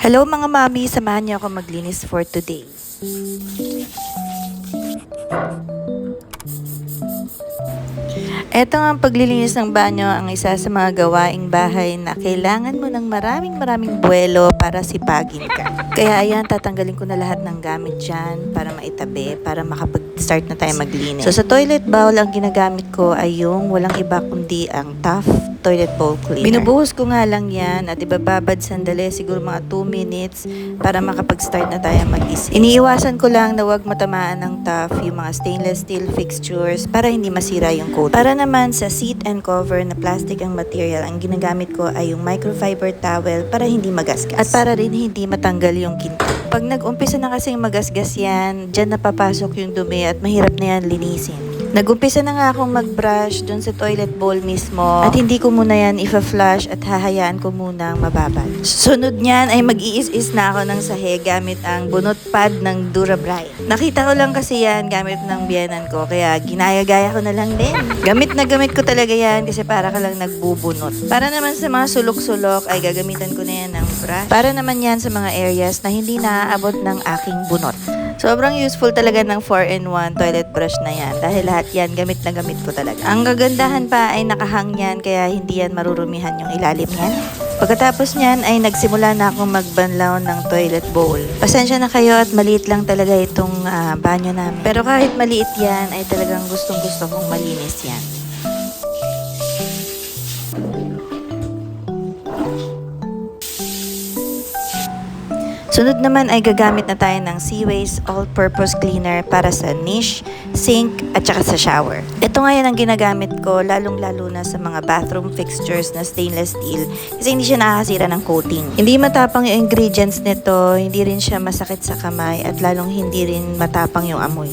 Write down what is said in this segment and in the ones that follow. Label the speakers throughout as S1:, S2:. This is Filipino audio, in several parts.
S1: Hello mga mami, samahan niyo ako maglinis for today. Ito ang paglilinis ng banyo ang isa sa mga gawaing bahay na kailangan mo ng maraming buwelo para sipagin ka. Kaya ayan, tatanggalin ko na lahat ng gamit dyan para maitabi, para makapag-start na tayo maglinis. So sa toilet bowl, ang ginagamit ko ay yung walang iba kundi ang Tough Toilet Bowl Cleaner. Binubuhos ko nga lang yan at ibababad sandali, siguro mga 2 minutes para makapag-start na tayo mag-isip. Iniiwasan ko lang na wag matamaan ng Tough yung mga stainless steel fixtures para hindi masira yung coating. Para naman sa seat and cover na plastic ang material, ang ginagamit ko ay yung microfiber towel para hindi magasgas. At para rin hindi matanggal yung kinta. Pag nag-umpisa na kasing magasgas yan, dyan napapasok yung dumi at mahirap na yan linisin. Nag-umpisa na nga akong mag-brush dun sa toilet bowl mismo at hindi ko muna yan ifa-flush at hahayaan ko muna ang mababad. Sunod niyan ay mag-iis-is na ako ng sahig gamit ang bunot pad ng Durabright. Nakita ko lang kasi yan gamit ng biyenan ko kaya ginaya-gaya ko na lang din. Gamit na gamit ko talaga yan kasi para ka lang nagbubunot. Para naman sa mga sulok-sulok ay gagamitan ko na yan ng brush. Para naman yan sa mga areas na hindi naaabot ng aking bunot. Sobrang useful talaga ng 4-in-1 toilet brush na yan dahil lahat yan gamit na gamit ko talaga. Ang kagandahan pa ay nakahang yan kaya hindi yan marurumihan yung ilalim yan. Pagkatapos niyan ay nagsimula na akong magbanlaw ng toilet bowl. Pasensya na kayo at maliit lang talaga itong banyo namin. Pero kahit maliit yan ay talagang gustong gusto kong malinis yan. Sunod naman ay gagamit na tayo ng Seaways All-Purpose Cleaner para sa niche, sink, at saka sa shower. Ito ngayon ang ginagamit ko lalong-lalo na sa mga bathroom fixtures na stainless steel kasi hindi siya nakakasira ng coating. Hindi matapang yung ingredients nito, hindi rin siya masakit sa kamay at lalong hindi rin matapang yung amoy.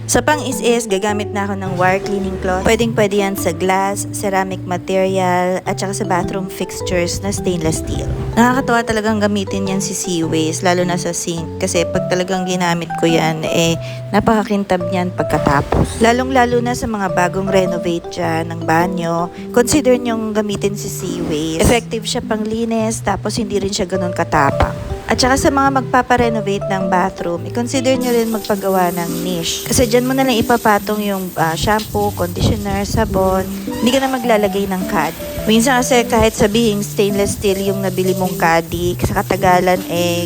S1: Sa pang-is-is, gagamit na ako ng wire cleaning cloth. Pwedeng-pwede yan sa glass, ceramic material, at saka sa bathroom fixtures na stainless steel. Nakakatawa talagang gamitin yan si Seaways, lalo na sa sink. Kasi pag talagang ginamit ko yan, napakakintab niyan pagkatapos. Lalong-lalo na sa mga bagong renovate dyan ng banyo, consider nyong gamitin si Seaways. Effective siya pang linis, tapos hindi rin siya ganun katapang. At saka sa mga magpaparenovate ng bathroom, i-consider nyo rin magpagawa ng niche. Kasi dyan mo na lang ipapatong yung shampoo, conditioner, sabon. Hindi ka na maglalagay ng caddy. Minsan kasi kahit sabihing stainless steel yung nabili mong caddy, sa katagalan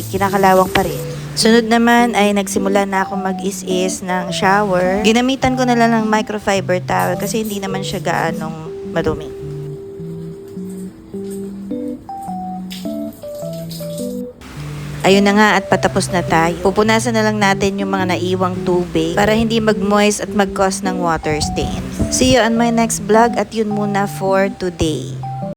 S1: kinakalawang pa rin. Sunod naman ay nagsimula na ako mag-is-is ng shower. Ginamitan ko na lang ng microfiber towel kasi hindi naman siya gaanong madumi. Ayun na nga at patapos na tayo. Pupunasan na lang natin yung mga naiwang tubig para hindi mag-moist at mag-cause ng water stain. See you on my next vlog at yun muna for today.